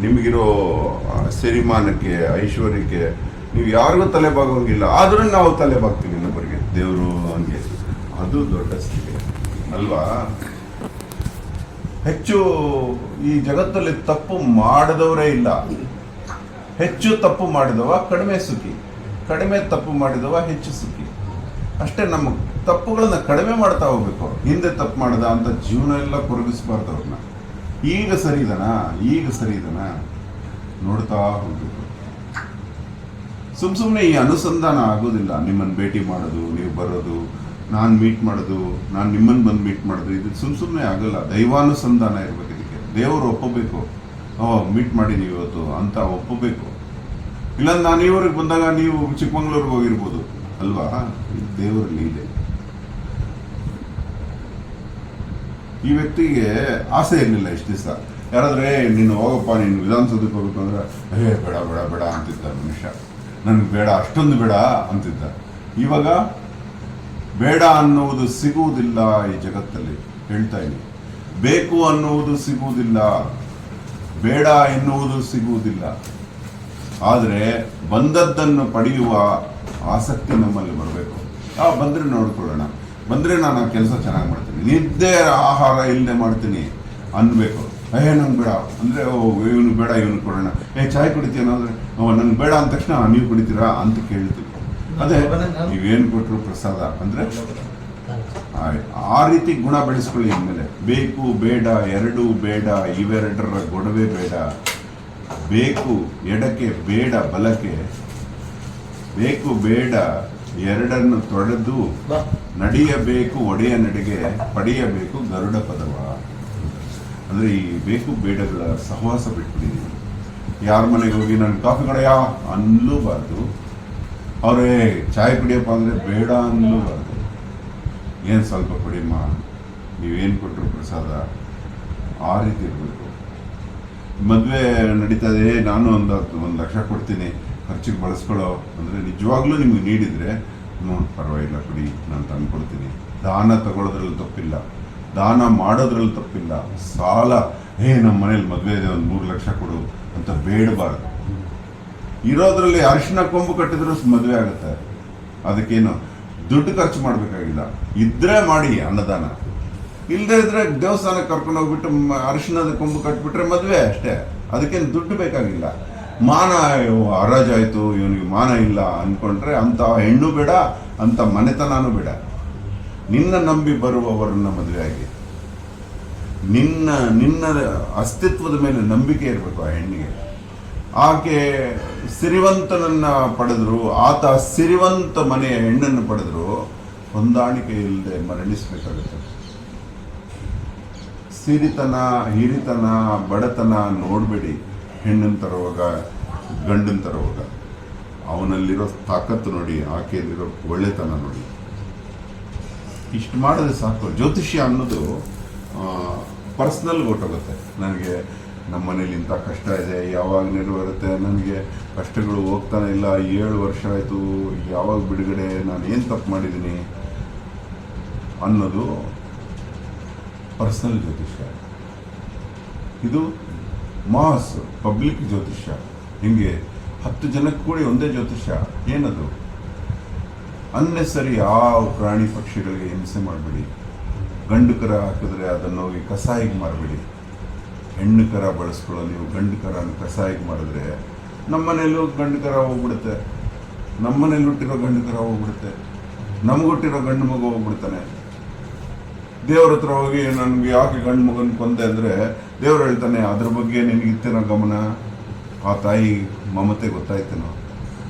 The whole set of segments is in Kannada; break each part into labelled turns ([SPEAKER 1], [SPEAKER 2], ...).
[SPEAKER 1] ನಿಮಗಿರೋ ಸಿರಿಮಾನಕ್ಕೆ ಐಶ್ವರ್ಯಕ್ಕೆ ನೀವು ಯಾರಿಗೂ ತಲೆ ಬಾಗೋಂಗಿಲ್ಲ, ಆದ್ರೂ ನಾವು ತಲೆ ಬಾಗ್ತೀವಿ ಇನ್ನೊಬ್ಬರಿಗೆ. ದೇವರು ಹಂಗೆ, ಅದು ದೊಡ್ಡ ಸ್ಥಿತಿ ಅಲ್ವಾ? ಹೆಚ್ಚು ಈ ಜಗತ್ತಲ್ಲಿ ತಪ್ಪು ಮಾಡಿದವರೇ ಇಲ್ಲ. ಹೆಚ್ಚು ತಪ್ಪು ಮಾಡಿದವ ಕಡಿಮೆ ಸುಖಿ, ಕಡಿಮೆ ತಪ್ಪು ಮಾಡಿದವ ಹೆಚ್ಚು ಸುಖಿ. ಅಷ್ಟೇ. ನಮ್ಮ ತಪ್ಪುಗಳನ್ನ ಕಡಿಮೆ ಮಾಡ್ತಾ ಹೋಗ್ಬೇಕು. ಹಿಂದೆ ತಪ್ಪು ಮಾಡ್ದ ಅಂತ ಜೀವನ ಎಲ್ಲ ಕೊರಗಿಸ್ಬಾರ್ದು ಅವ್ರನ್ನ. ಈಗ ಸರಿ ಇದನಾ ನೋಡ್ತಾ ಹೋಗ್ಬೇಕು. ಸುಮ್ಮನೆ ಈ ಅನುಸಂಧಾನ ಆಗೋದಿಲ್ಲ. ನಿಮ್ಮನ್ನು ಭೇಟಿ ಮಾಡೋದು, ನೀವು ಬರೋದು, ನಾನು ಮೀಟ್ ಮಾಡೋದು, ನಾನು ನಿಮ್ಮನ್ನು ಬಂದು ಮೀಟ್ ಮಾಡೋದು, ಇದು ಸುಮ್ಮನೆ ಆಗಲ್ಲ. ದೈವಾನುಸಂಧಾನ ಇರ್ಬೇಕು. ಇದಕ್ಕೆ ದೇವರು ಒಪ್ಪಬೇಕು. ಮೀಟ್ ಮಾಡಿ ನೀವು ಇವತ್ತು ಅಂತ ಒಪ್ಪಬೇಕು. ಇಲ್ಲ ನಾನು ಇವರಿಗೆ ಬಂದಾಗ ನೀವು ಚಿಕ್ಕಮಂಗ್ಳೂರಿಗೆ ಹೋಗಿರ್ಬೋದು ಅಲ್ವಾ? ಇದು ದೇವರ ಲೀಲೆ. ಈ ವ್ಯಕ್ತಿಗೆ ಆಸೆ ಇರಲಿಲ್ಲ ಇಷ್ಟು ದಿವಸ. ಯಾರಾದ್ರೆ ನೀನು ಹೋಗಪ್ಪ, ನೀನು ವಿಧಾನಸೌಧಕ್ಕೆ ಹೋಗ್ಬೇಕು ಅಂದ್ರೆ ಬೇಡ ಬೇಡ ಬೇಡ ಅಂತಿದ್ದ ಮನುಷ್ಯ. ನನಗೆ ಬೇಡ, ಅಷ್ಟೊಂದು ಬೇಡ ಅಂತಿದ್ದ. ಇವಾಗ ಬೇಡ ಅನ್ನುವುದು ಸಿಗುವುದಿಲ್ಲ ಈ ಜಗತ್ತಲ್ಲಿ. ಹೇಳ್ತಾ ಇದ್ದೀನಿ, ಬೇಕು ಅನ್ನುವುದು ಸಿಗುವುದಿಲ್ಲ, ಬೇಡ ಎನ್ನುವುದು ಸಿಗುವುದಿಲ್ಲ. ಆದರೆ ಬಂದದ್ದನ್ನು ಪಡೆಯುವ ಆಸಕ್ತಿ ನಮ್ಮಲ್ಲಿ ಬರಬೇಕು. ಬಂದರೆ ನೋಡ್ಕೊಳ್ಳೋಣ, ಬಂದರೆ ನಾನು ಆ ಕೆಲಸ ಚೆನ್ನಾಗಿ ಮಾಡ್ತೀನಿ, ನಿದ್ದೆ ಆಹಾರ ಇಲ್ಲದೆ ಮಾಡ್ತೀನಿ ಅನ್ಬೇಕು. ನಂಗೆ ಬೇಡ ಅಂದರೆ ಇವನು ಬೇಡ, ಇವನು ಕೊಡೋಣ. ಚಾಯ್ ಕುಡಿತೀಯ ಅಂದರೆ ನಂಗೆ ಬೇಡ ಅಂದ ತಕ್ಷಣ ನೀವು ಕುಡಿತೀರಾ ಅಂತ ಕೇಳ್ತೀವಿ. ಅದೇ ನೀವೇನು ಕೊಟ್ಟರು ಪ್ರಸಾದ ಅಂದರೆ ಆ ರೀತಿ ಗುಣ ಬೆಳೆಸ್ಕೊಳ್ಳಿ. ಇನ್ಮೇಲೆ ಬೇಕು ಬೇಡ ಎರಡೂ ಬೇಡ, ಇವೆರಡರ ಗೊಡವೆ ಬೇಡ. ಬೇಕು ಎಡಕ್ಕೆ, ಬೇಡ ಬಲಕ್ಕೆ, ಬೇಕು ಬೇಡ ಎರಡನ್ನು ತೊಡೆದು ನಡೆಯಬೇಕು ಒಡೆಯ ನಡೆಗೆ, ಪಡೆಯಬೇಕು ಗರುಡ ಪದವ. ಅಂದರೆ ಈ ಬೇಕು ಬೇಡಗಳ ಸಹವಾಸ ಬಿಟ್ಬಿಟ್ಟಿದ್ದೀನಿ. ಯಾರ ಮನೆಗೆ ಹೋಗಿ ನಾನು ಕಾಫಿ ಕಡೆಯ ಅನ್ನಲೂಬಾರ್ದು, ಅವರೇ ಚಾಯ್ ಕುಡಿಯಪ್ಪ ಅಂದರೆ ಬೇಡ ಅನ್ನಲೂಬಾರ್ದು. ಏನು ಸ್ವಲ್ಪ ಕೊಡಿಮ್ಮ, ನೀವೇನು ಕೊಟ್ಟರು ಪ್ರಸಾದ, ಆ ರೀತಿ ಇರಬೇಕು. ಮದುವೆ ನಡೀತಾ ಇದೆ, ನಾನು ಒಂದು ಲಕ್ಷ ಕೊಡ್ತೀನಿ ಖರ್ಚಿಗೆ ಬಳಸ್ಕೊಳ್ಳೋ ಅಂದರೆ ನಿಜವಾಗ್ಲೂ ನಿಮಗೆ ನೀಡಿದರೆ ಪರವಾಗಿಲ್ಲ ಕೊಡಿ, ನಾನು ತಂದು ಕೊಡ್ತೀನಿ. ದಾನ ತಗೊಳ್ಳೋದ್ರಲ್ಲಿ ತಪ್ಪಿಲ್ಲ, ದಾನ ಮಾಡೋದ್ರಲ್ಲಿ ತಪ್ಪಿಲ್ಲ. ಸಾಲ ನಮ್ಮ ಮನೇಲಿ ಮದುವೆ ಇದೆ, ಒಂದು 3 ಲಕ್ಷ ಕೊಡು ಅಂತ ಬೇಡಬಾರ್ದು. ಇರೋದ್ರಲ್ಲಿ ಅರಿಶಿನ ಕೊಂಬು ಕಟ್ಟಿದ್ರು ಮದುವೆ ಆಗುತ್ತೆ. ಅದಕ್ಕೇನು ದುಡ್ಡು ಖರ್ಚು ಮಾಡಬೇಕಾಗಿಲ್ಲ. ಇದ್ರೆ ಮಾಡಿ ಅನ್ನದಾನ, ಇಲ್ಲದೆ ಇದ್ರೆ ದೇವಸ್ಥಾನಕ್ಕೆ ಕರ್ಕೊಂಡು ಹೋಗ್ಬಿಟ್ಟು ಅರಿಶಿನದ ಕೊಂಬು ಕಟ್ಬಿಟ್ರೆ ಮದುವೆ ಅಷ್ಟೇ. ಅದಕ್ಕೇನು ದುಡ್ಡು ಬೇಕಾಗಿಲ್ಲ. ಮಾನ ಹರಾಜಾಯ್ತು, ಇವನಿಗೆ ಮಾನ ಇಲ್ಲ ಅಂದ್ಕೊಂಡ್ರೆ ಅಂಥ ಹೆಣ್ಣು ಬೇಡ, ಅಂಥ ಮನೆತನೂ ಬೇಡ. ನಿನ್ನ ನಂಬಿ ಬರುವವರನ್ನ ಮದುವೆ ಆಗಿ, ನಿನ್ನ ಅಸ್ತಿತ್ವದ ಮೇಲೆ ನಂಬಿಕೆ ಇರಬೇಕು ಆ ಹೆಣ್ಣಿಗೆ. ಆಕೆ ಸಿರಿವಂತನನ್ನ ಪಡೆದ್ರು, ಆತ ಸಿರಿವಂತ ಮನೆಯ ಹೆಣ್ಣನ್ನು ಪಡೆದ್ರು, ಹೊಂದಾಣಿಕೆ ಇಲ್ಲದೆ ಮರಣಿಸಬೇಕಾಗುತ್ತೆ. ಸಿರಿತನ, ಹಿರಿತನ, ಬಡತನ ನೋಡಬೇಡಿ. ಹೆಣ್ಣನ್ನು ತರುವಾಗ, ಗಂಡನ ತರುವಾಗ ಅವನಲ್ಲಿರೋ ತಾಕತ್ತು ನೋಡಿ, ಆಕೆಯಲ್ಲಿರೋ ಒಳ್ಳೆತನ ನೋಡಿ. ಇಷ್ಟು ಮಾಡಿದ್ರೆ ಸಾಕು. ಜ್ಯೋತಿಷ್ಯ ಅನ್ನೋದು ಪರ್ಸ್ನಲ್ ಹೊರಟೋಗುತ್ತೆ. ನನಗೆ ನಮ್ಮ ಮನೇಲಿ ಇಂಥ ಕಷ್ಟ ಇದೆ, ಯಾವಾಗ ನೆರವೇರುತ್ತೆ, ನನಗೆ ಕಷ್ಟಗಳು ಹೋಗ್ತಾನೆ ಇಲ್ಲ, 7 ವರ್ಷ ಆಯಿತು, ಯಾವಾಗ ಬಿಡುಗಡೆ, ನಾನು ಏನು ತಪ್ಪು ಮಾಡಿದ್ದೀನಿ ಅನ್ನೋದು ಪರ್ಸನಲ್ ಜ್ಯೋತಿಷ್ಯ. ಇದು ಮಾಸ್ ಪಬ್ಲಿಕ್ ಜ್ಯೋತಿಷ್ಯ. ಹಿಂಗೆ 10 ಜನಕ್ಕೆ ಕೂಡಿ ಒಂದೇ ಜ್ಯೋತಿಷ್ಯ. ಏನದು? ಅನ್ನೆಸರಿ ಯಾವ ಪ್ರಾಣಿ ಪಕ್ಷಿಗಳಿಗೆ ಹಿಂಸೆ ಮಾಡಬೇಡಿ. ಗಂಡು ಕರ ಹಾಕಿದ್ರೆ ಅದನ್ನು ಹೋಗಿ ಕಸಾಯಿಗೆ ಮಾರಬೇಡಿ. ಹೆಣ್ಣು ಕರ ಬಳಸ್ಕೊಳ್ಳೋ ನೀವು ಗಂಡು ಕರನ ಕಸಾಯಿಗೆ ಮಾಡಿದ್ರೆ ನಮ್ಮನೇಲೂ ಗಂಡು ಕರ ಹೋಗ್ಬಿಡುತ್ತೆ, ನಮ್ಮನೇಲಿ ಹುಟ್ಟಿರೋ ಗಂಡು ಕರ ಹೋಗ್ಬಿಡುತ್ತೆ, ನಮಗುಟ್ಟಿರೋ ಗಂಡು ಮಗು ಹೋಗ್ಬಿಡ್ತಾನೆ. ದೇವ್ರ ಹತ್ರ ಹೋಗಿ ನನಗೆ ಯಾಕೆ ಗಂಡು ಮಗನ ಕೊಂದೆ ಅಂದರೆ ದೇವ್ರು ಹೇಳ್ತಾನೆ, ಅದ್ರ ಬಗ್ಗೆ ನಿನಗಿತ್ತೇನೋ ಗಮನ, ಆ ತಾಯಿ ಮಮತೆ ಗೊತ್ತಾಯ್ತೇನೋ.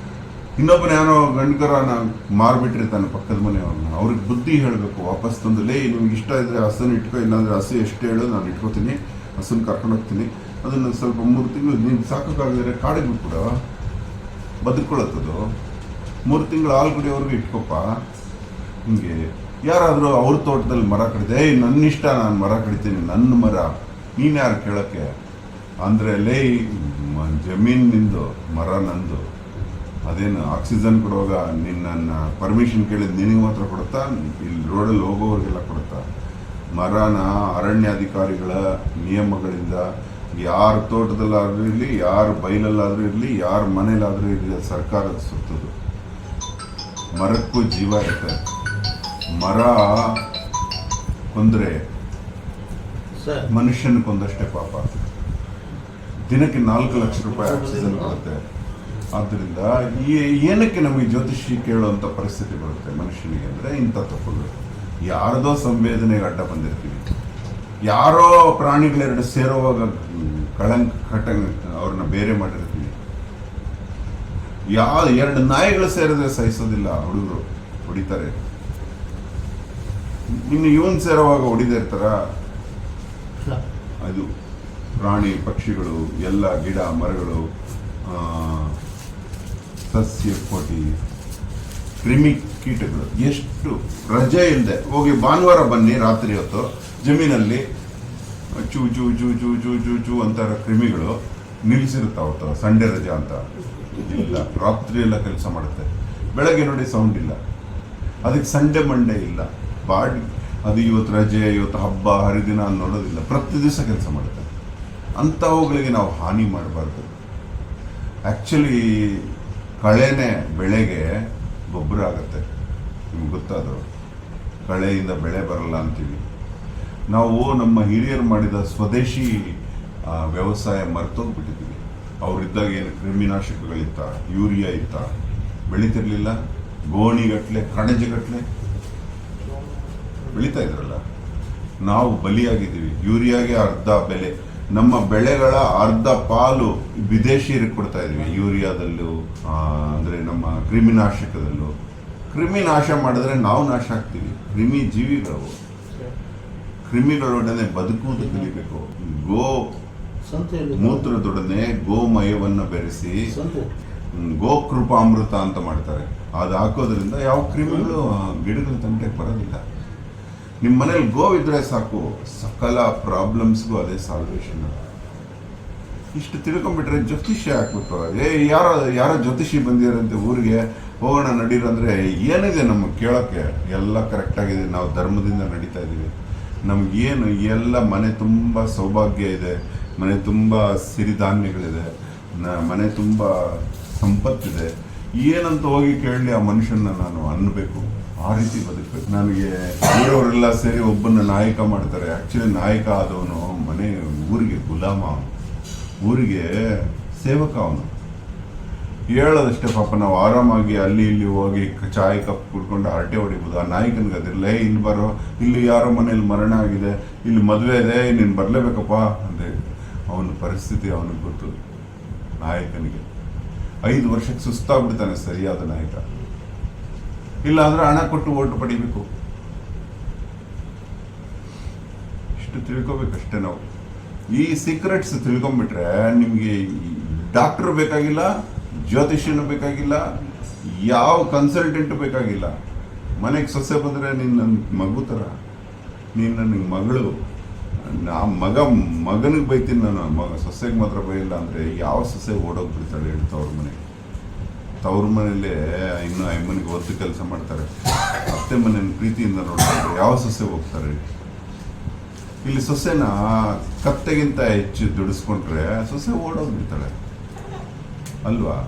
[SPEAKER 1] ಇನ್ನೊಬ್ಬನ ಏನೋ ಗಂಡುಕರನ ಮಾರ್ಬಿಟ್ಟಿರ್ತಾನೆ ಪಕ್ಕದ ಮನೆಯವ್ರನ್ನ. ಅವ್ರಿಗೆ ಬುದ್ಧಿ ಹೇಳಬೇಕು, ವಾಪಸ್ ತಂದು, ನಿಮ್ಗೆ ಇಷ್ಟ ಇದ್ದರೆ ಹಸನ್ನು ಇಟ್ಕೊ, ಇಲ್ಲಾಂದರೆ ಹಸು ಎಷ್ಟು ಹೇಳೋ ನಾನು ಇಟ್ಕೋತೀನಿ, ಹಸನ್ನು ಕರ್ಕೊಂಡು ಹೋಗ್ತೀನಿ, ಅದನ್ನು ಸ್ವಲ್ಪ 3 ತಿಂಗಳು ನೀನು ಸಾಕೋಕ್ಕಾಗಿದ್ರೆ ಕಾಡಿಗೆ ಬಿಟ್ಬಿಡ, ಬದುಕೊಳ್ಳುತ್ತದು. 3 ತಿಂಗಳು ಹಾಲು ಕುಡಿಯೋವ್ರಿಗೆ ಇಟ್ಕೊಪ್ಪ. ಹಿಂಗೆ ಯಾರಾದರೂ ಅವ್ರ ತೋಟದಲ್ಲಿ ಮರ ಕಡಿದೆ, ನನ್ನ ಇಷ್ಟ, ನಾನು ಮರ ಕಡಿತೀನಿ, ನನ್ನ ಮರ, ನೀನು ಯಾರು ಕೇಳೋಕ್ಕೆ ಅಂದರೆ, ಜಮೀನು ನಿಂದು, ಮರ ನಂದು. ಅದೇನು ಆಕ್ಸಿಜನ್ ಕೊಡುವಾಗ ನಿನ್ನ ಪರ್ಮಿಷನ್ ಕೇಳಿದ್ದು ನಿನಗೆ ಮಾತ್ರ ಕೊಡುತ್ತಾ, ಇಲ್ಲಿ ರೋಡಲ್ಲಿ ಹೋಗೋರಿಗೆಲ್ಲ ಕೊಡುತ್ತಾ? ಮರನ ಅರಣ್ಯಾಧಿಕಾರಿಗಳ ನಿಯಮಗಳಿಂದ ಯಾರ ತೋಟದಲ್ಲಾದ್ರೂ ಇರಲಿ, ಯಾರ ಬೈಲಲ್ಲಾದ್ರೂ ಇರಲಿ, ಯಾರ ಮನೇಲಾದ್ರೂ ಇರಲಿ, ಅದು ಸರ್ಕಾರದ ಸುತ್ತದು. ಮರಕ್ಕೂ ಜೀವ ಇರ್ತದೆ. ಮರ ಕೊಂದ್ರೆ ಮನುಷ್ಯನ ಕೊಂದಷ್ಟೇ ಪಾಪ. ದಿನಕ್ಕೆ 4 ಲಕ್ಷ ರೂಪಾಯಿ ಆಕ್ಸಿಜನ್ ಬರುತ್ತೆ. ಆದ್ದರಿಂದ ಏನಕ್ಕೆ ನಮಗೆ ಜ್ಯೋತಿಷಿ ಕೇಳುವಂಥ ಪರಿಸ್ಥಿತಿ ಬರುತ್ತೆ ಮನುಷ್ಯನಿಗೆ ಅಂದರೆ ಇಂಥ ತಪ್ಪುಗಳು. ಯಾರದೋ ಸಂವೇದನೆಗೆ ಅಡ್ಡ ಬಂದಿರ್ತೀವಿ. ಯಾರೋ ಪ್ರಾಣಿಗಳೆರಡು ಸೇರುವಾಗ ಅವ್ರನ್ನ ಬೇರೆ ಮಾಡಿರ್ತೀವಿ. ಎರಡು ನಾಯಿಗಳು ಸೇರಿದ್ರೆ ಸಹಿಸೋದಿಲ್ಲ, ಹುಡುಗರು ಹೊಡಿತಾರೆ. ಇನ್ನು ಇವನ್ ಸೇರುವಾಗ ಹೊಡಿದೇ ಇರ್ತಾರ. ಅದು ಪ್ರಾಣಿ ಪಕ್ಷಿಗಳು ಎಲ್ಲ, ಗಿಡ ಮರಗಳು, ಸಸ್ಯ ಕೋಟಿ, ಕ್ರಿಮಿ ಕೀಟಗಳು ಎಷ್ಟು ರಜೆ ಇಲ್ಲದೆ ಹೋಗಿ ಭಾನುವಾರ ಬನ್ನಿ ರಾತ್ರಿ ಹೊತ್ತು ಜಮೀನಲ್ಲಿ ಚೂ ಚೂ ಚೂ ಚೂ ಚೂ ಚೂ ಚೂ ಅಂತಾರ ಕ್ರಿಮಿಗಳು ನಿಲ್ಲಿಸಿರುತ್ತಾವತ್ತ. ಸಂಡೇ ರಜೆ ಅಂತ ಇಲ್ಲ, ರಾತ್ರಿ ಎಲ್ಲ ಕೆಲಸ ಮಾಡುತ್ತೆ. ಬೆಳಗ್ಗೆ ನೋಡಿ ಸೌಂಡ್ ಇಲ್ಲ. ಅದಕ್ಕೆ ಸಂಡೇ ಮಂಡೇ ಇಲ್ಲ. ಬಾಡಿ ಅದು ಇವತ್ತು ರಜೆ, ಇವತ್ತು ಹಬ್ಬ ಹರಿದಿನ ನೋಡೋದಿಲ್ಲ. ಪ್ರತಿ ದಿವಸ ಕೆಲಸ ಮಾಡುತ್ತೆ. ಅಂಥವುಗಳಿಗೆ ನಾವು ಹಾನಿ ಮಾಡಬಾರ್ದು. ಆ್ಯಕ್ಚುಲಿ ಕಳೆನೇ ಬೆಳೆಗೆ ಗೊಬ್ಬರ ಆಗುತ್ತೆ. ನಿಮ್ಗೆ ಗೊತ್ತಾದ್ರು ಕಳೆಯಿಂದ ಬೆಳೆ ಬರಲ್ಲ ಅಂತೀವಿ ನಾವು. ನಮ್ಮ ಹಿರಿಯರು ಮಾಡಿದ ಸ್ವದೇಶಿ ವ್ಯವಸಾಯ ಮರ್ತೋಗ್ಬಿಟ್ಟಿದ್ದೀವಿ. ಅವರಿದ್ದಾಗ ಏನು ಕ್ರಿಮಿನಾಶಕಗಳಿತ್ತ, ಯೂರಿಯಾ ಇತ್ತ, ಬೆಳೀತಿರ್ಲಿಲ್ಲ. ಗೋಣಿಗಟ್ಲೆ, ಕಣಜಗಟ್ಲೆ ಬೆಳೀತಾ ಇದ್ರಲ್ಲ. ನಾವು ಬಲಿಯಾಗಿದ್ದೀವಿ. ಯೂರಿಯಾಗೆ ಅರ್ಧ ಬೆಲೆ. ನಮ್ಮ ಬೆಳೆಗಳ ಅರ್ಧ ಪಾಲು ವಿದೇಶಿಯರಿಗೆ ಕೊಡ್ತಾ ಇದೀವಿ. ಯೂರಿಯಾದಲ್ಲೂ ಅಂದರೆ ನಮ್ಮ ಕ್ರಿಮಿನಾಶಕದಲ್ಲೂ. ಕ್ರಿಮಿ ನಾಶ ಮಾಡಿದ್ರೆ ನಾವು ನಾಶ ಆಗ್ತೀವಿ. ಕ್ರಿಮಿ ಜೀವಿಗಳು, ಕ್ರಿಮಿಗಳೊಡನೆ ಬದುಕುವುದು ಕಲಿಬೇಕು. ಗೋ ಮೂತ್ರದೊಡನೆ ಗೋಮಯವನ್ನು ಬೆರೆಸಿ ಗೋಕೃಪಾಮೃತ ಅಂತ ಮಾಡ್ತಾರೆ. ಅದು ಹಾಕೋದ್ರಿಂದ ಯಾವ ಕ್ರಿಮಿಗಳು ಗಿಡಗಳ ತಂಟೆಗೆ ಬರೋದಿಲ್ಲ. ನಿಮ್ಮ ಮನೇಲಿ ಗೋವಿದ್ರೆ ಸಾಕು, ಸಕಲ ಪ್ರಾಬ್ಲಮ್ಸ್ಗೂ ಅದೇ ಸಾಲ್ವೇಷನ್. ಇಷ್ಟು ತಿಳ್ಕೊಂಡ್ಬಿಟ್ರೆ ಜ್ಯೋತಿಷ್ಯ ಹಾಕ್ಬೇಕು. ಯಾರೋ ಜ್ಯೋತಿಷಿ ಬಂದಿರಂತೆ ಊರಿಗೆ, ಹೋಗೋಣ ನಡೀರಂದ್ರೆ ಏನಿದೆ ನಮಗೆ ಕೇಳೋಕ್ಕೆ? ಎಲ್ಲ ಕರೆಕ್ಟಾಗಿದೆ. ನಾವು ಧರ್ಮದಿಂದ ನಡೀತಾ ಇದ್ದೀವಿ. ನಮಗೇನು ಎಲ್ಲ ಮನೆ ತುಂಬ ಸೌಭಾಗ್ಯ ಇದೆ, ಮನೆ ತುಂಬ ಸಿರಿಧಾನ್ಯಗಳಿದೆ, ಮನೆ ತುಂಬ ಸಂಪತ್ತಿದೆ. ಏನಂತ ಹೋಗಿ ಕೇಳಲಿ ಆ ಮನುಷ್ಯನ ನಾನು ಅನ್ನಬೇಕು. ಆ ರೀತಿ ಬದುಕಬೇಕು. ನನಗೆ ಊರವರೆಲ್ಲ ಸೇರಿ ಒಬ್ಬನ ನಾಯಕ ಮಾಡ್ತಾರೆ. ಆ್ಯಕ್ಚುಲಿ ನಾಯಕ ಆದವನು ಊರಿಗೆ ಗುಲಾಮ, ಊರಿಗೆ ಸೇವಕ ಅವನು. ಹೇಳೋದಷ್ಟೇ ಪಾಪ. ನಾವು ಆರಾಮಾಗಿ ಅಲ್ಲಿ ಇಲ್ಲಿ ಹೋಗಿ ಚಾಯ್ ಕಪ್ ಕುಡ್ಕೊಂಡು ಹರಟೆ ಹೊಡಿಬೋದು. ಆ ನಾಯಕನಿಗೆ ಅದಿರಲ್ಲ. ಇಲ್ಲಿ ಬರೋ, ಇಲ್ಲಿ ಯಾರೋ ಮನೇಲಿ ಮರಣ ಆಗಿದೆ, ಇಲ್ಲಿ ಮದುವೆ ಇದೆ, ನೀನು ಬರಲೇಬೇಕಪ್ಪ ಅಂದರೆ ಅವನ ಪರಿಸ್ಥಿತಿ ಅವನಿಗೆ ಗೊತ್ತು. ನಾಯಕನಿಗೆ 5 ವರ್ಷಕ್ಕೆ ಸುಸ್ತಾಗ್ಬಿಡ್ತಾನೆ ಸರಿಯಾದ ನಾಯಕ. ಇಲ್ಲ ಅಂದ್ರೆ ಹಣ ಕೊಟ್ಟು ಓಟು ಪಡಿಬೇಕು. ಇಷ್ಟು ತಿಳ್ಕೊಬೇಕಷ್ಟೇ ನಾವು. ಈ ಸೀಕ್ರೆಟ್ಸ್ ತಿಳ್ಕೊಂಡ್ಬಿಟ್ರೆ ನಿಮಗೆ ಡಾಕ್ಟರ್ ಬೇಕಾಗಿಲ್ಲ, ಜ್ಯೋತಿಷ್ಯನು ಬೇಕಾಗಿಲ್ಲ, ಯಾವ ಕನ್ಸಲ್ಟೆಂಟ್ ಬೇಕಾಗಿಲ್ಲ. ಮನೆಗೆ ಸೊಸೆ ಬಂದರೆ ನೀನು ನನ್ನ ಮಗು ಥರ, ನೀನು ನನಗೆ ಮಗಳು. ಮಗನಿಗೆ ಬೈತೀನಿ ನಾನು, ಸೊಸೆಗೆ ಮಾತ್ರ ಬೈಲ್ಲ ಅಂದರೆ ಯಾವ ಸೊಸೆ ಓಡೋಗ್ಬಿಡ್ತಾಳೆ ಹೇಳಿ ತವ್ರ ಮನೆಗೆ. ತವ್ರ ಮನೇಲೆ ಇನ್ನೂ ಅಮ್ಮನಿಗೆ ಒತ್ತು ಕೆಲಸ ಮಾಡ್ತಾರೆ. ಅತ್ತೆ ಮನೇನ ಪ್ರೀತಿಯಿಂದ ನೋಡ್ತಾರೆ. ಯಾವ ಸೊಸೆ ಹೋಗ್ತಾರೆ? ಇಲ್ಲಿ ಸೊಸೆನ ಕತ್ತೆಗಿಂತ ಹೆಚ್ಚು ದುಡಿಸ್ಕೊಂಡ್ರೆ ಸೊಸೆ ಓಡೋಗ್ಬಿಡ್ತಾಳೆ ಅಲ್ವಾ?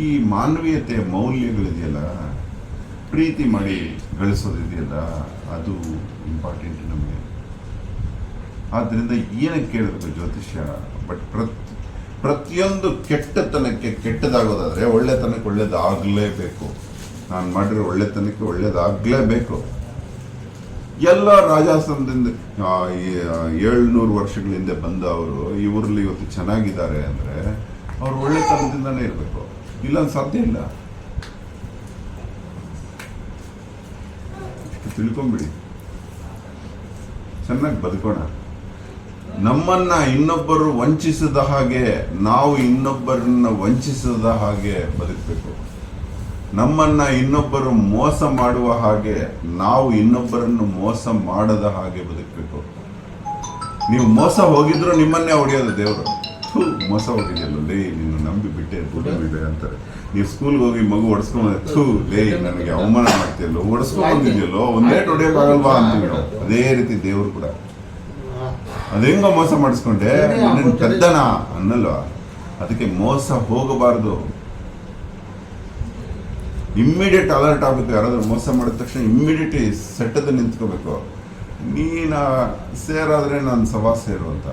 [SPEAKER 1] ಈ ಮಾನವೀಯತೆ ಮೌಲ್ಯಗಳಿದೆಯಲ್ಲ, ಪ್ರೀತಿ ಮಾಡಿ ಗಳಿಸೋದಿದೆಯಲ್ಲ, ಅದು ಇಂಪಾರ್ಟೆಂಟ್ ನಮಗೆ. ಆದ್ದರಿಂದ ಏನಕ್ಕೆ ಕೇಳಬೇಕು ಜ್ಯೋತಿಷ್ಯ? ಬಟ್ ಪ್ರತಿಯೊಂದು ಕೆಟ್ಟತನಕ್ಕೆ ಕೆಟ್ಟದಾಗೋದಾದ್ರೆ ಒಳ್ಳೆತನಕ್ಕೆ ಒಳ್ಳೇದಾಗಲೇಬೇಕು. ನಾನು ಮಾಡಿರೋ ಒಳ್ಳೆತನಕ್ಕೆ ಒಳ್ಳೇದಾಗಲೇಬೇಕು. ಎಲ್ಲ ರಾಜಾಸನದಿಂದ 700 ವರ್ಷಗಳ ಹಿಂದೆ ಬಂದವರು ಇವರಲ್ಲಿ ಇವತ್ತು ಚೆನ್ನಾಗಿದ್ದಾರೆ ಅಂದರೆ ಅವ್ರು ಒಳ್ಳೆತನದಿಂದನೇ ಇರಬೇಕು. ಇಲ್ಲ ಸಾಧ್ಯ ಇಲ್ಲ. ಇಷ್ಟು ತಿಳ್ಕೊಂಬಿಡಿ, ಚೆನ್ನಾಗಿ ಬದುಕೋಣ. ನಮ್ಮನ್ನ ಇನ್ನೊಬ್ಬರು ವಂಚಿಸದ ಹಾಗೆ ನಾವು ಇನ್ನೊಬ್ಬರನ್ನ ವಂಚಿಸದ ಹಾಗೆ ಬದುಕಬೇಕು. ನಮ್ಮನ್ನ ಇನ್ನೊಬ್ಬರು ಮೋಸ ಮಾಡುವ ಹಾಗೆ ನಾವು ಇನ್ನೊಬ್ಬರನ್ನು ಮೋಸ ಮಾಡದ ಹಾಗೆ ಬದುಕಬೇಕು. ನೀವು ಮೋಸ ಹೋಗಿದ್ರು ನಿಮ್ಮನ್ನೇ ಹೊಡೆಯೋದು ದೇವರು. ಮೋಸ ಹೋಗಿದೆಯಲ್ಲೋ ಲೇ, ನೀನು ನಂಬಿ ಬಿಟ್ಟೆ ಬಿಟ್ಟೆ ಅಂತಾರೆ. ನೀವು ಸ್ಕೂಲ್ಗೆ ಹೋಗಿ ಮಗು ಹೊಡ್ಸ್ಕೊಂಡ್ರೆ ಲೇ ನನಗೆ ಅವಮಾನ ಮಾಡ್ತೀಯಲ್ಲೋ, ಹೊಡ್ಸ್ಕೊಂಡ್ ಬಂದಿದೆಯಲ್ಲೋ, ಒಂದೇ ಹೊಡೆಯೋಕ್ಕಾಗಲ್ವಾ ಅಂತೀವಿ ನಾವು. ಅದೇ ರೀತಿ ದೇವರು ಕೂಡ ಅದೇಂಗೋ ಮೋಸ ಮಾಡಿಸ್ಕೊಂಡೆ ನಿನ್ನ ಕದ್ದನ ಅನ್ನಲ್ವಾ. ಅದಕ್ಕೆ ಮೋಸ ಹೋಗಬಾರ್ದು. ಇಮ್ಮಿಡಿಯೇಟ್ ಅಲರ್ಟ್ ಆಗಬೇಕು. ಯಾರಾದ್ರೂ ಮೋಸ ಮಾಡಿದ ತಕ್ಷಣ ಇಮ್ಮಿಡಿಯೇಟ್ಲಿ ಸೆಟ್ಟದ ನಿಂತ್ಕೋಬೇಕು. ನೀನ ಸೇರಾದ್ರೆ ನಾನು ಸಭಾ ಸೇರು ಅಂತ.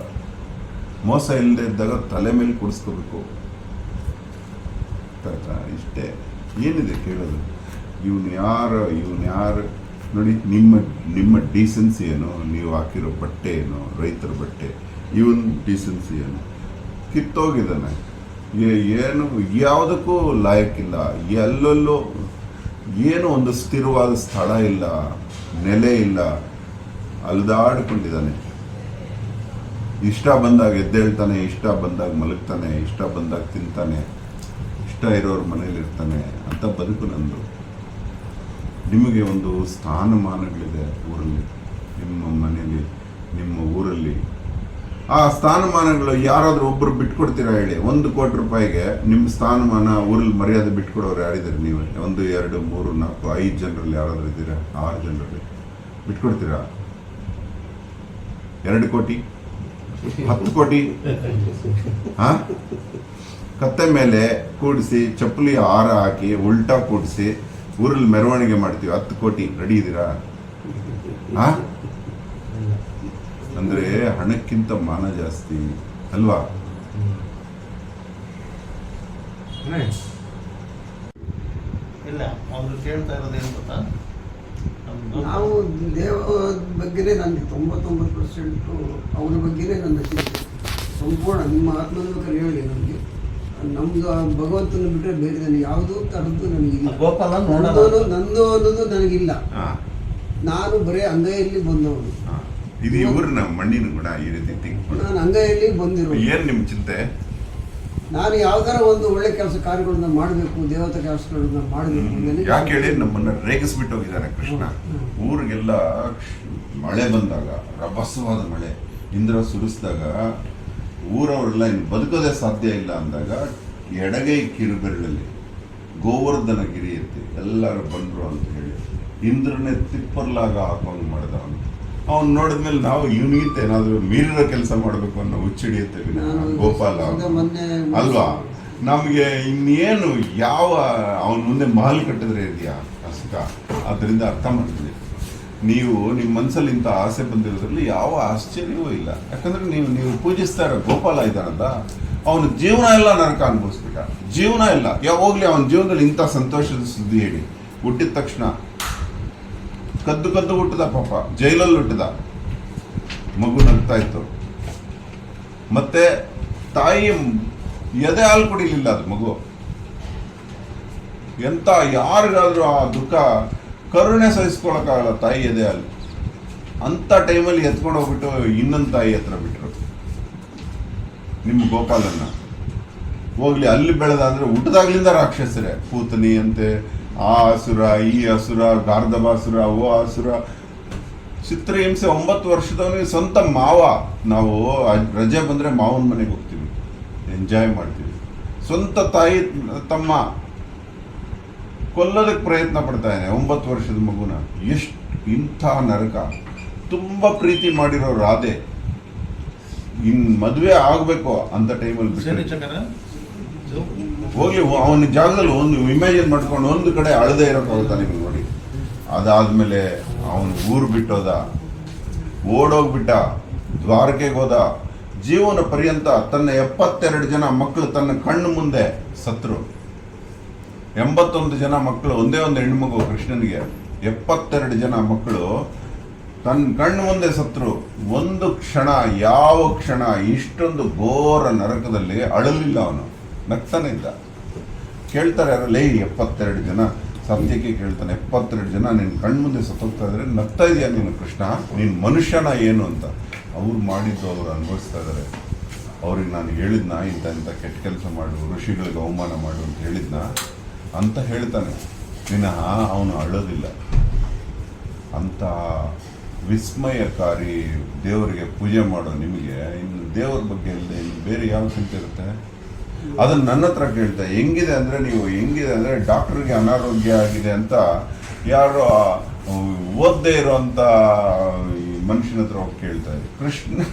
[SPEAKER 1] ಮೋಸ ಇಲ್ಲದೆ ಇದ್ದಾಗ ತಲೆ ಮೇಲೆ ಕೂಡಿಸ್ಕೋಬೇಕು. ಇಷ್ಟೇ. ಏನಿದೆ ಕೇಳೋದು? ಇವನು ಯಾರು ನೋಡಿ. ನಿಮ್ಮ ಡೀಸೆನ್ಸಿ ಏನು? ನೀವು ಹಾಕಿರೋ ಬಟ್ಟೆ ಏನು? ರೈತರ ಬಟ್ಟೆ. ಇವನ್ ಡೀಸೆನ್ಸಿ ಏನು? ಕಿತ್ತೋಗಿದ್ದಾನೆ. ಏನು ಯಾವುದಕ್ಕೂ ಲಾಯಕ್ಕಿಲ್ಲ. ಎಲ್ಲೆಲ್ಲೋ ಏನು ಒಂದು ಸ್ಥಿರವಾದ ಸ್ಥಳ ಇಲ್ಲ, ನೆಲೆ ಇಲ್ಲ, ಅಲ್ದಾಡಿಕೊಂಡಿದ್ದಾನೆ. ಇಷ್ಟ ಬಂದಾಗ ಎದ್ದೇಳ್ತಾನೆ, ಇಷ್ಟ ಬಂದಾಗ ಮಲಗ್ತಾನೆ, ಇಷ್ಟ ಬಂದಾಗ ತಿಂತಾನೆ, ಇಷ್ಟ ಇರೋರ ಮನೇಲಿ ಇರ್ತಾನೆ ಅಂತ ಬದುಕು ನಂದು. ನಿಮಗೆ ಒಂದು ಸ್ಥಾನಮಾನಗಳಿದೆ ಊರಲ್ಲಿ, ನಿಮ್ಮ ಮನೇಲಿ, ನಿಮ್ಮ ಊರಲ್ಲಿ. ಆ ಸ್ಥಾನಮಾನಗಳು ಯಾರಾದ್ರೂ ಒಬ್ರು ಬಿಟ್ಕೊಡ್ತೀರಾ ಹೇಳಿ? 1 ಕೋಟಿ ರೂಪಾಯಿಗೆ ನಿಮ್ಮ ಸ್ಥಾನಮಾನ ಊರಲ್ಲಿ ಮರ್ಯಾದೆ ಬಿಟ್ಕೊಡೋರು ಯಾರಿದ್ದಾರೆ? ನೀವು 1, 2, 3, 4, 5 ಜನರಲ್ಲಿ ಯಾರಾದ್ರೂ ಇದ್ದೀರಾ? 6 ಜನರಲ್ಲಿ ಬಿಟ್ಕೊಡ್ತೀರಾ? 2 ಕೋಟಿ, 10 ಕೋಟಿ ಕತ್ತೆ ಮೇಲೆ ಕೂಡಿಸಿ ಚಪ್ಪಲಿ ಹಾರ ಹಾಕಿ ಉಲ್ಟಾ ಕೂಡಿಸಿ ಊರಲ್ಲಿ ಮೆರವಣಿಗೆ ಮಾಡ್ತೀವಿ. 10 ಕೋಟಿ ರೆಡಿ ಇದ್ದೀರಾ? ಅಂದ್ರೆ ಹಣಕ್ಕಿಂತ ಮಾನ ಜಾಸ್ತಿ ಅಲ್ವಾ?
[SPEAKER 2] ಇಲ್ಲ, ಅವ್ರು ಕೇಳ್ತಾ ಇರೋದೇನು ಗೊತ್ತಾ,
[SPEAKER 3] ನಾವು ದೇವರ ಬಗ್ಗೆನೇ ನನಗೆ 99% ಅವ್ರ ಬಗ್ಗೆನೇ ನನ್ನ ಚಿಂತೆ ಸಂಪೂರ್ಣ. ನಿಮ್ಮ ಆತ್ಮೋದ್ಬೇಕಾದ್ರೆ ಹೇಳಿ ನನಗೆ, ನಮ್ದು ಭಗವಂತನ ಬಿಟ್ಟರೆ ಬೇರೆ ನನಗೆ ಯಾವುದೂ ಥರದ್ದು ನನಗಿಲ್ಲ. ನಂದು ಅನ್ನೋದು ನನಗಿಲ್ಲ. ನಾನು ಬರೀ ಅಂಗೈಯಲ್ಲಿ ಬಂದವನು.
[SPEAKER 1] ಇದು ಊರಿನ ಮಣ್ಣಿನ ಗುಣ. ಈ ರೀತಿ
[SPEAKER 3] ನಾನು ಅಂಗೈಯಲ್ಲಿ ಬಂದಿರೋ.
[SPEAKER 1] ಏನ್ ನಿಮ್ ಚಿಂತೆ?
[SPEAKER 3] ನಾನು ಯಾವ್ದಾರ ಒಂದು ಒಳ್ಳೆ ಕೆಲಸ ಕಾರ್ಯಗಳನ್ನ ಮಾಡಬೇಕು, ದೇವತಾ ಕೆಲಸಗಳನ್ನ ಮಾಡಬೇಕು.
[SPEAKER 1] ಯಾಕೆ ಹೇಳಿ ನಮ್ಮನ್ನ ರೇಗಿಸ್ಬಿಟ್ಟು ಹೋಗಿದ್ದಾರೆ ಕೃಷ್ಣ. ಊರಿಗೆಲ್ಲ ಮಳೆ ಬಂದಾಗ, ರಭಸವಾದ ಮಳೆ, ಇಂದ್ರ ಸುರಿಸಿದಾಗ ಊರವರೆಲ್ಲ ಇನ್ನು ಬದುಕೋದೇ ಸಾಧ್ಯ ಇಲ್ಲ ಅಂದಾಗ ಎಡಗೈ ಕಿರುಬೆರಳಲ್ಲಿ ಗೋವರ್ಧನ ಗಿರಿ ಎತ್ತಿ ಎಲ್ಲರೂ ಬಂದ್ರು ಅಂತ ಹೇಳಿ ಇಂದ್ರನೇ ತಿಪ್ಪರ್ಲಾಗ ಹಾಕೊಂಡು ಮಾಡಿದ. ಅವನು ನೋಡಿದ್ಮೇಲೆ ನಾವು ಇವನಿಗಿಂತ ಏನಾದ್ರು ಮೀರಿರೋ ಕೆಲಸ ಮಾಡಬೇಕು ಅನ್ನೋ ಹುಚ್ಚಿಡಿಯುತ್ತೇವೆ ಗೋಪಾಲ ಅಲ್ವಾ? ನಮಗೆ ಇನ್ನೇನು ಯಾವ ಅವನ ಮುಂದೆ ಮಹಲ್ ಕಟ್ಟಿದ್ರೆ ಇದೆಯಾ ಅಷ್ಟ. ಅದರಿಂದ ಅರ್ಥ ಮಾಡ್ತೀವಿ, ನೀವು ನಿಮ್ಮ ಮನಸ್ಸಲ್ಲಿ ಇಂಥ ಆಸೆ ಬಂದಿರೋದ್ರಲ್ಲಿ ಯಾವ ಆಶ್ಚರ್ಯವೂ ಇಲ್ಲ. ಯಾಕಂದ್ರೆ ನೀವು ಪೂಜಿಸ್ತಾ ಇರೋ ಗೋಪಾಲ ಇದ್ದಾನಲ್ಲ, ಅವನ ಜೀವನ ಎಲ್ಲ ನರಕ ಅನುಭವಿಸ್ಬಿಟ್ಟ. ಜೀವನ ಇಲ್ಲ ಹೋಗ್ಲಿ, ಅವನ ಜೀವನದಲ್ಲಿ ಇಂಥ ಸಂತೋಷದ ಸುದ್ದಿ ಹೇಳಿ. ಹುಟ್ಟಿದ ತಕ್ಷಣ ಕದ್ದು ಹುಟ್ಟಿದ, ಪಾಪ ಜೈಲಲ್ಲಿ ಹುಟ್ಟಿದ, ಮಗು ನಗ್ತಾ ಇತ್ತು. ಮತ್ತೆ ತಾಯಿ ಎದೆ ಹಾಲು ಕುಡಿಲಿಲ್ಲ ಅದು ಮಗು. ಎಂತ ಯಾರಿಗಾದ್ರೂ ಆ ದುಃಖ ಕರುಣೆ ಸಹಿಸ್ಕೊಳಕ್ಕಾಗಲ್ಲ ತಾಯಿ ಎದೆ ಹಾಲು. ಅಂತ ಟೈಮಲ್ಲಿ ಎತ್ಕೊಂಡು ಹೋಗ್ಬಿಟ್ಟು ಇನ್ನೊಂದು ತಾಯಿ ಹತ್ರ ಬಿಟ್ರು ನಿಮ್ಮ ಗೋಪಾಲನ್ನ. ಹೋಗ್ಲಿ, ಅಲ್ಲಿ ಬೆಳೆದಾದ್ರೆ ಹುಟ್ಟದಾಗ್ಲಿಂದ ರಾಕ್ಷಸರೇ, ಪೂತನಿ ಅಂತೆ, ಆ ಅಸುರ, ಈ ಅಸುರ, ಗಾರ್ಧಬಾಸುರ, ಓ ಅಸುರ, ಚಿತ್ರಹಿಂಸೆ. 9 ವರ್ಷದವನಿಗೆ ಸ್ವಂತ ಮಾವ. ನಾವು ರಜೆ ಬಂದ್ರೆ ಮಾವನ ಮನೆಗೆ ಹೋಗ್ತೀವಿ, ಎಂಜಾಯ್ ಮಾಡ್ತೀವಿ. ಸ್ವಂತ ತಾಯಿ ತಮ್ಮ ಕೊಲ್ಲೋದಕ್ಕೆ ಪ್ರಯತ್ನ ಪಡ್ತಾನೆ 9 ವರ್ಷದ ಮಗುನ. ಎಷ್ಟು ಇಂಥ ನರಕ. ತುಂಬಾ ಪ್ರೀತಿ ಮಾಡಿರೋ ರಾಧೆ ಮದುವೆ ಆಗ್ಬೇಕು ಅಂತ ಟೈಮಲ್ಲಿ ಹೋಗ್ಲಿ, ಅವನ ಜಾಗದಲ್ಲಿ ಒಂದು ಇಮ್ಯಾಜಿನ್ ಮಾಡ್ಕೊಂಡು ಒಂದು ಕಡೆ ಅಳದೆ ಇರೋಕ್ಕಾಗುತ್ತಾ ನಿಮ್ಗೆ? ನೋಡಿ, ಅದಾದ್ಮೇಲೆ ಅವನು ಊರು ಬಿಟ್ಟೋದ, ಓಡೋಗ್ಬಿಟ್ಟ, ದ್ವಾರಕೆಗೆ ಹೋದ. ಜೀವನ ಪರ್ಯಂತ ತನ್ನ 72 ಜನ ಮಕ್ಕಳು ತನ್ನ ಕಣ್ಣು ಮುಂದೆ ಸತ್ರು. 81 ಜನ ಮಕ್ಕಳು, ಒಂದೇ ಒಂದು ಹೆಣ್ಮಗು ಕೃಷ್ಣನಿಗೆ. 72 ಜನ ಮಕ್ಕಳು ತನ್ನ ಕಣ್ಣು ಮುಂದೆ ಸತ್ರು. ಒಂದು ಕ್ಷಣ, ಯಾವ ಕ್ಷಣ ಇಷ್ಟೊಂದು ಘೋರ ನರಕದಲ್ಲಿ ಅಳಲಿಲ್ಲ ಅವನು, ನಗ್ತಾನೆ ಇದ್ದ. ಕೇಳ್ತಾರೆ ಯಾರಲ್ಲ, 72 ಜನ ಸತ್ಯಕ್ಕೆ ಕೇಳ್ತಾನೆ, 72 ಜನ ನಿನ್ನ ಕಣ್ಣು ಮುಂದೆ ಸತ್ತೋಗ್ತಾ ಇದ್ರೆ ನಗ್ತಾ ಇದೆಯಾ ನೀನು ಕೃಷ್ಣ? ನೀನು ಮನುಷ್ಯನ ಏನು ಅಂತ. ಅವ್ರು ಮಾಡಿದ್ದು ಅವ್ರು ಅನುಭವಿಸ್ತಾ ಇದ್ದಾರೆ. ಅವ್ರಿಗೆ ನಾನು ಹೇಳಿದ್ನ ಇಂಥ ಕೆಟ್ಟ ಕೆಲಸ ಮಾಡು, ಋಷಿಗಳಿಗೆ ಅವಮಾನ ಮಾಡು ಅಂತ ಹೇಳಿದ್ನ ಅಂತ ಹೇಳ್ತಾನೆ ವಿನಃ ಅವನು ಅಳೋದಿಲ್ಲ. ಅಂತ ವಿಸ್ಮಯಕಾರಿ ದೇವರಿಗೆ ಪೂಜೆ ಮಾಡೋ ನಿಮಗೆ ಇನ್ನು ದೇವರ ಬಗ್ಗೆ ಇಲ್ಲದೆ ಇನ್ನು ಬೇರೆ ಯಾವ ಚಿಂತೆ ಇರುತ್ತೆ? ಅದನ್ನು ನನ್ನ ಹತ್ರ ಕೇಳ್ತಾ ಹೆಂಗಿದೆ ಅಂದರೆ, ನೀವು ಹೆಂಗಿದೆ ಅಂದರೆ ಡಾಕ್ಟ್ರಿಗೆ ಅನಾರೋಗ್ಯ ಆಗಿದೆ ಅಂತ ಯಾರೋ ಓದದೇ ಇರೋಂಥ ಮನುಷ್ಯನ ಹತ್ರ ಹೋಗಿ ಕೇಳ್ತಾ ಇದ್ದೀವಿ.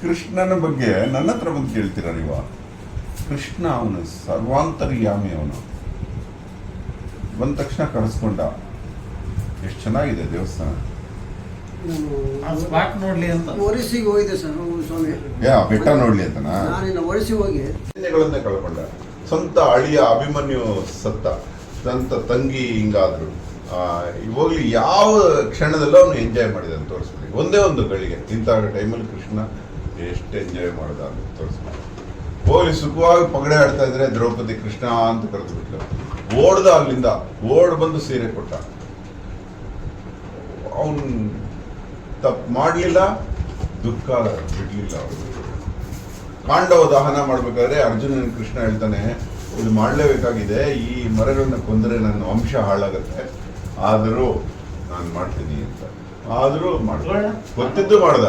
[SPEAKER 1] ಕೃಷ್ಣನ ಬಗ್ಗೆ ನನ್ನ ಹತ್ರ ಬಂದು ಕೇಳ್ತೀರಾ ನೀವು? ಕೃಷ್ಣ ಅವನು ಸರ್ವಾಂತರ್ಯಾಮಿ. ಅವನು ಬಂದ ತಕ್ಷಣ ಕರೆಸ್ಕೊಂಡ. ಎಷ್ಟು ಚೆನ್ನಾಗಿದೆ ದೇವಸ್ಥಾನ.
[SPEAKER 2] ಆ ಸ್ಪಾಟ್ ನೋಡ್ಲಿ ಅಂತ
[SPEAKER 3] ಒರಿಸ್ಸಿಗೆ ಹೋಗಿದ್ದೆ ಸರ್ ಸ್ವಾಮಿ.
[SPEAKER 1] ಬೆಟ್ಟ ನೋಡ್ಲಿ ಅಂತನಾ?
[SPEAKER 3] ನಾನಿನ್ನ ಒರಿಸ್ಸಿ ಹೋಗಿ
[SPEAKER 1] ಗಳನ್ನೇ ಕಳ್ಕೊಂಡ. ಸ್ವಂತ ಅಳಿಯ ಅಭಿಮನ್ಯು ಸತ್ತ, ಸ್ವಂತ ತಂಗಿ ಹಿಂಗಾದ್ರು. ಹೋಗ್ಲಿ ಯಾವ ಕ್ಷಣದಲ್ಲೂ ಅವನು ಎಂಜಾಯ್ ಮಾಡಿದ ಅಂತ ತೋರಿಸ್ಬಿಡಿ. ಒಂದೇ ಒಂದು ಗಳಿಗೆ ಇಂಥ ಟೈಮಲ್ಲಿ ಕೃಷ್ಣ ಎಷ್ಟು ಎಂಜಾಯ್ ಮಾಡ್ದ ಅಂತ ತೋರಿಸ್ಬಿಡಿ. ಹೋಗ್ಲಿ ಸುಖವಾಗಿ ಪಗಡೆ ಆಡ್ತಾ ಇದ್ರೆ ದ್ರೌಪದಿ ಕೃಷ್ಣ ಅಂತ ಕರೆದು ಬಿಟ್ಲು. ಓಡ್ದ ಅಲ್ಲಿಂದ, ಓಡ್ ಬಂದು ಸೀರೆ ಕೊಟ್ಟ. ಅವನು ತಪ್ಪು ಮಾಡಲಿಲ್ಲ, ದುಃಖ ಬಿಡ್ಲಿಲ್ಲ. ಅವನು ಪಾಂಡವ ದಹನ ಮಾಡ್ಬೇಕಾದ್ರೆ ಅರ್ಜುನನ ಕೃಷ್ಣ ಹೇಳ್ತಾನೆ, ಇದು ಮಾಡಲೇಬೇಕಾಗಿದೆ, ಈ ಮರಗಳನ್ನ ಕೊಂದರೆ ನನ್ನ ವಂಶ ಹಾಳಾಗತ್ತೆ, ಆದರೂ ನಾನು ಮಾಡ್ತೀನಿ ಅಂತ. ಆದರೂ ಮಾಡ್ದ, ಗೊತ್ತಿದ್ದು ಮಾಡ್ದ.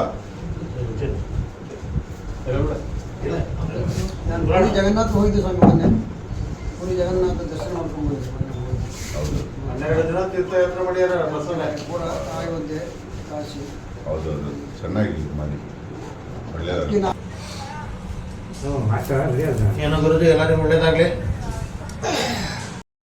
[SPEAKER 3] ನಾನು ಪುರಿ ಜಗನ್ನಾಥ ಹೋಗಿದ್ದೆ ಸ್ವಾಮಿ ಮೊನ್ನೆ. ಪುರಿ ಜಗನ್ನಾಥ ದರ್ಶನ ಮಾಡ್ಕೊಂಡು ಬಂದೆ ಮೊನ್ನೆ ಹೋಗಿ.
[SPEAKER 1] ಹೌದು
[SPEAKER 2] 12 ದಿನ ತೀರ್ಥಯಾತ್ರೆ ಮಾಡ್ಯಾರ ಬಸವಣ್ಣ.
[SPEAKER 3] ಕೂಡ ಅಯೋಧ್ಯೆ, ಕಾಶಿ.
[SPEAKER 1] ಹೌದೌದು, ಚೆನ್ನಾಗಿದೆ ಮನೆ, ಒಳ್ಳೆಯದಾಗಿ.
[SPEAKER 2] ಏನೋ ಗುರುಜಿ ಎಲ್ಲರಿಗೂ ಒಳ್ಳೇದಾಗ್ಲಿ.